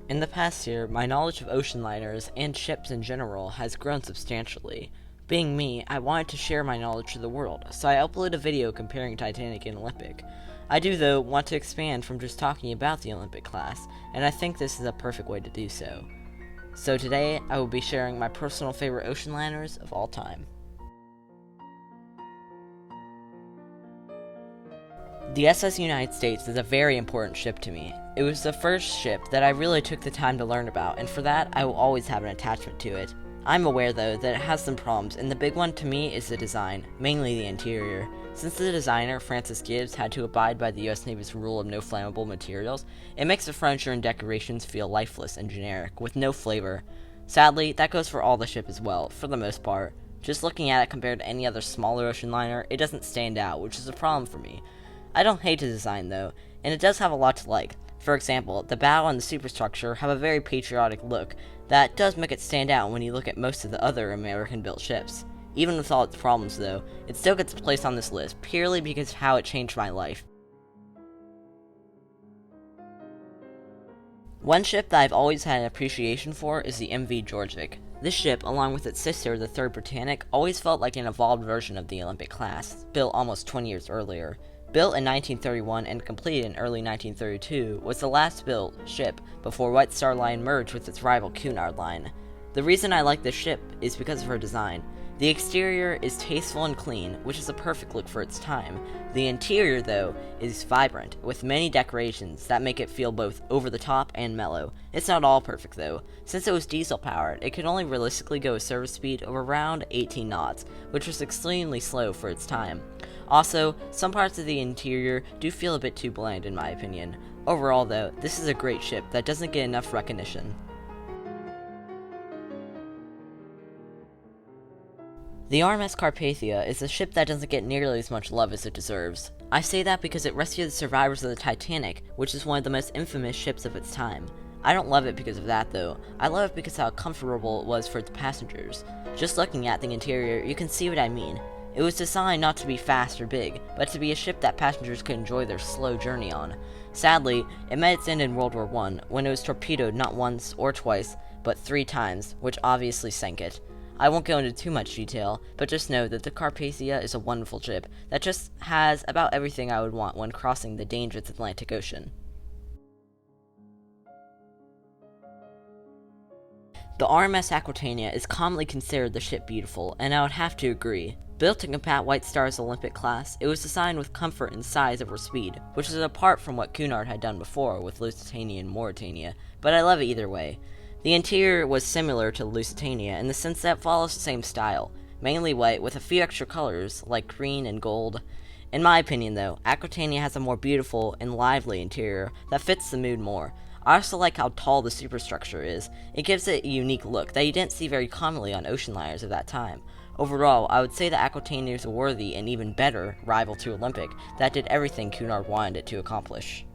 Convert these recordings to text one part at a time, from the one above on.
In the past year, my knowledge of ocean liners and ships in general has grown substantially. Being me, I wanted to share my knowledge to the world, so I uploaded a video comparing Titanic and Olympic. I do, though, want to expand from just talking about the Olympic class, and I think this is a perfect way to do so. So today, I will be sharing my personal favorite ocean liners of all time. The USS United States is a very important ship to me. It was the first ship that I really took the time to learn about, and for that, I will always have an attachment to it. I'm aware, though, that it has some problems, and the big one to me is the design, mainly the interior. Since the designer, Francis Gibbs, had to abide by the US Navy's rule of no flammable materials, it makes the furniture and decorations feel lifeless and generic, with no flavor. Sadly, that goes for all the ship as well, for the most part. Just looking at it compared to any other smaller ocean liner, it doesn't stand out, which is a problem for me. I don't hate the design, though, and it does have a lot to like. For example, the bow and the superstructure have a very patriotic look that does make it stand out when you look at most of the other American-built ships. Even with all its problems, though, it still gets a place on this list purely because of how it changed my life. One ship that I've always had an appreciation for is the MV George Vic. This ship, along with its sister, the 3rd Britannic, always felt like an evolved version of the Olympic class, built almost 20 years earlier. Built in 1931 and completed in early 1932, was the last built ship before White Star Line merged with its rival Cunard Line. The reason I like this ship is because of her design. The exterior is tasteful and clean, which is a perfect look for its time. The interior, though, is vibrant, with many decorations that make it feel both over the top and mellow. It's not all perfect, though. Since it was diesel-powered, it could only realistically go a service speed of around 18 knots, which was extremely slow for its time. Also, some parts of the interior do feel a bit too bland in my opinion. Overall, though, this is a great ship that doesn't get enough recognition. The RMS Carpathia is a ship that doesn't get nearly as much love as it deserves. I say that because it rescued the survivors of the Titanic, which is one of the most infamous ships of its time. I don't love it because of that, though. I love it because how comfortable it was for its passengers. Just looking at the interior, you can see what I mean. It was designed not to be fast or big, but to be a ship that passengers could enjoy their slow journey on. Sadly, it met its end in World War I, when it was torpedoed not once or twice, but 3 times, which obviously sank it. I won't go into too much detail, but just know that the Carpathia is a wonderful ship that just has about everything I would want when crossing the dangerous Atlantic Ocean. The RMS Aquitania is commonly considered the ship beautiful, and I would have to agree. Built to combat White Star's Olympic class, it was designed with comfort and size over speed, which is apart from what Cunard had done before with Lusitania and Mauretania, but I love it either way. The interior was similar to Lusitania in the sense that it follows the same style, mainly white with a few extra colors like green and gold. In my opinion, though, Aquitania has a more beautiful and lively interior that fits the mood more. I also like how tall the superstructure is. It gives it a unique look that you didn't see very commonly on ocean liners of that time. Overall, I would say that Aquitania is a worthy and even better rival to Olympic that did everything Cunard wanted it to accomplish.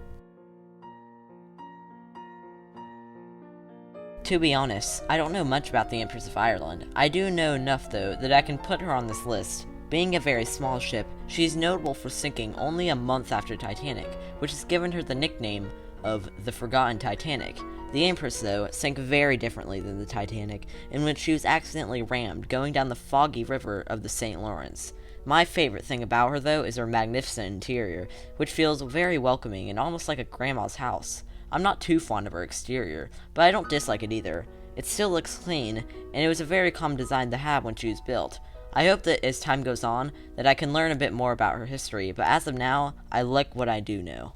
To be honest, I don't know much about the Empress of Ireland. I do know enough, though, that I can put her on this list. Being a very small ship, she is notable for sinking only a month after Titanic, which has given her the nickname of the Forgotten Titanic. The Empress, though, sank very differently than the Titanic, in which she was accidentally rammed going down the foggy river of the St. Lawrence. My favorite thing about her, though, is her magnificent interior, which feels very welcoming and almost like a grandma's house. I'm not too fond of her exterior, but I don't dislike it either. It still looks clean, and it was a very common design to have when she was built. I hope that as time goes on, that I can learn a bit more about her history, but as of now, I like what I do know.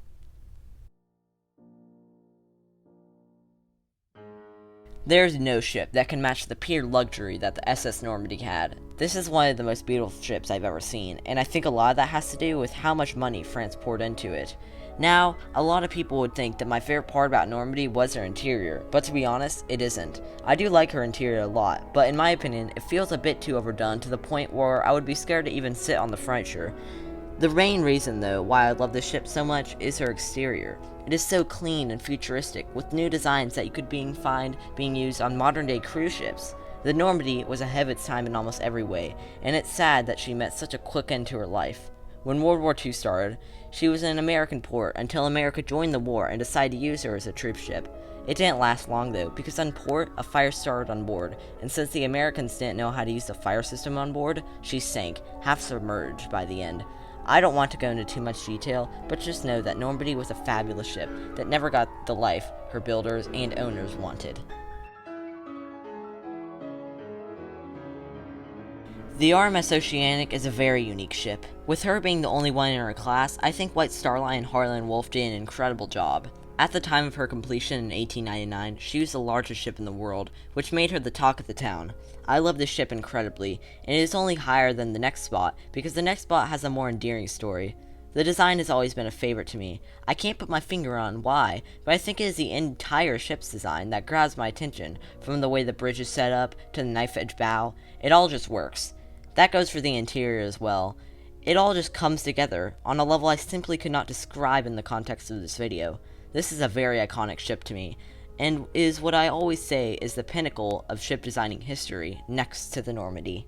There is no ship that can match the pure luxury that the SS Normandy had. This is one of the most beautiful ships I've ever seen, and I think a lot of that has to do with how much money France poured into it. Now, a lot of people would think that my favorite part about Normandy was her interior, but to be honest, it isn't. I do like her interior a lot, but in my opinion, it feels a bit too overdone to the point where I would be scared to even sit on the furniture. The main reason, though, why I love this ship so much is her exterior. It is so clean and futuristic, with new designs that you could find being used on modern-day cruise ships. The Normandy was ahead of its time in almost every way, and it's sad that she met such a quick end to her life. When World War II started, she was in an American port until America joined the war and decided to use her as a troop ship. It didn't last long though, because on port, a fire started on board, and since the Americans didn't know how to use the fire system on board, she sank, half submerged by the end. I don't want to go into too much detail, but just know that Normandy was a fabulous ship that never got the life her builders and owners wanted. The RMS Oceanic is a very unique ship. With her being the only one in her class, I think White Star Line and Harlan Wolff did an incredible job. At the time of her completion in 1899, she was the largest ship in the world, which made her the talk of the town. I love this ship incredibly, and it is only higher than the next spot, because the next spot has a more endearing story. The design has always been a favorite to me. I can't put my finger on why, but I think it is the entire ship's design that grabs my attention, from the way the bridge is set up, to the knife-edge bow. It all just works. That goes for the interior as well. It all just comes together, on a level I simply could not describe in the context of this video. This is a very iconic ship to me, and is what I always say is the pinnacle of ship designing history, next to the Normandy.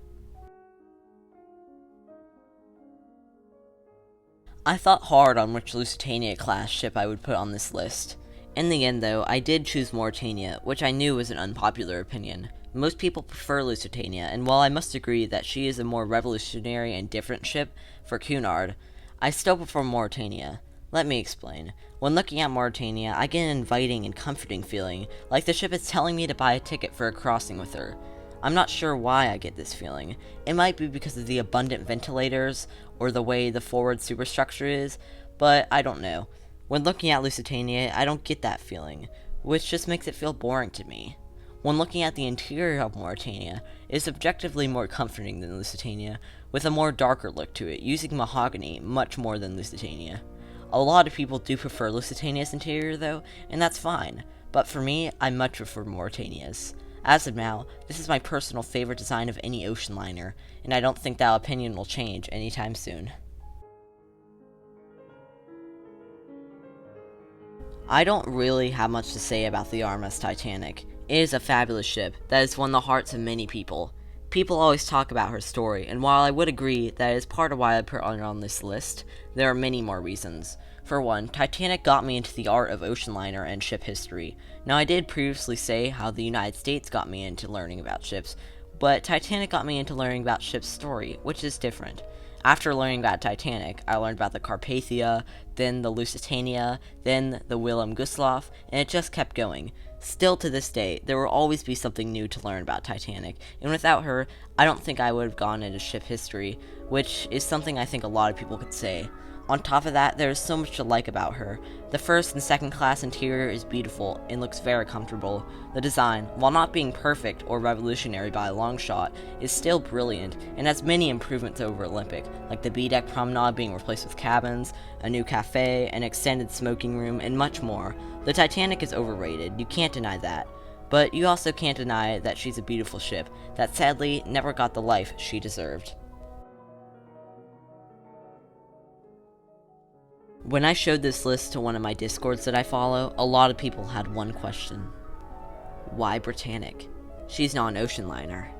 I thought hard on which Lusitania class ship I would put on this list. In the end though, I did choose Mauretania, which I knew was an unpopular opinion. Most people prefer Lusitania, and while I must agree that she is a more revolutionary and different ship for Cunard, I still prefer Mauretania. Let me explain. When looking at Mauretania, I get an inviting and comforting feeling, like the ship is telling me to buy a ticket for a crossing with her. I'm not sure why I get this feeling. It might be because of the abundant ventilators, or the way the forward superstructure is, but I don't know. When looking at Lusitania, I don't get that feeling, which just makes it feel boring to me. When looking at the interior of Mauretania, it is objectively more comforting than Lusitania, with a more darker look to it, using mahogany much more than Lusitania. A lot of people do prefer Lusitania's interior though, and that's fine, but for me, I much prefer Mauretania's. As of now, this is my personal favorite design of any ocean liner, and I don't think that opinion will change anytime soon. I don't really have much to say about the RMS Titanic. It is a fabulous ship that has won the hearts of many people. People always talk about her story, and while I would agree that it is part of why I put her on this list, there are many more reasons. For one, Titanic got me into the art of ocean liner and ship history. Now, I did previously say how the United States got me into learning about ships, but Titanic got me into learning about ship's story, which is different. After learning about Titanic, I learned about the Carpathia, then the Lusitania, then the Wilhelm Gustloff, and it just kept going. Still to this day, there will always be something new to learn about Titanic, and without her, I don't think I would have gone into ship history, which is something I think a lot of people could say. On top of that, there is so much to like about her. The first and second class interior is beautiful and looks very comfortable. The design, while not being perfect or revolutionary by a long shot, is still brilliant and has many improvements over Olympic, like the B-deck promenade being replaced with cabins, a new cafe, an extended smoking room, and much more. The Titanic is overrated, you can't deny that. But you also can't deny that she's a beautiful ship that sadly never got the life she deserved. When I showed this list to one of my Discords that I follow, a lot of people had one question. Why Britannic? She's not an ocean liner.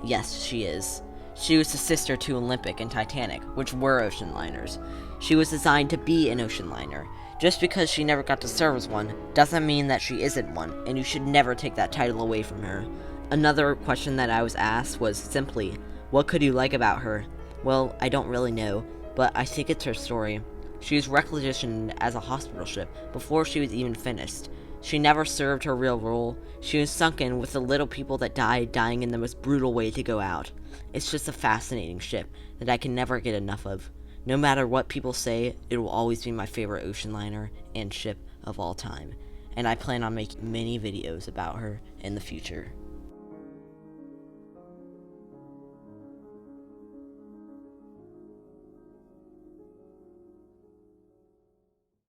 Yes, she is. She was the sister to Olympic and Titanic, which were ocean liners. She was designed to be an ocean liner. Just because she never got to serve as one, doesn't mean that she isn't one, and you should never take that title away from her. Another question that I was asked was simply, what could you like about her? Well, I don't really know, but I think it's her story. She was requisitioned as a hospital ship before she was even finished. She never served her real role. She was sunken with the little people that died, dying in the most brutal way to go out. It's just a fascinating ship that I can never get enough of. No matter what people say, it will always be my favorite ocean liner and ship of all time. And I plan on making many videos about her in the future.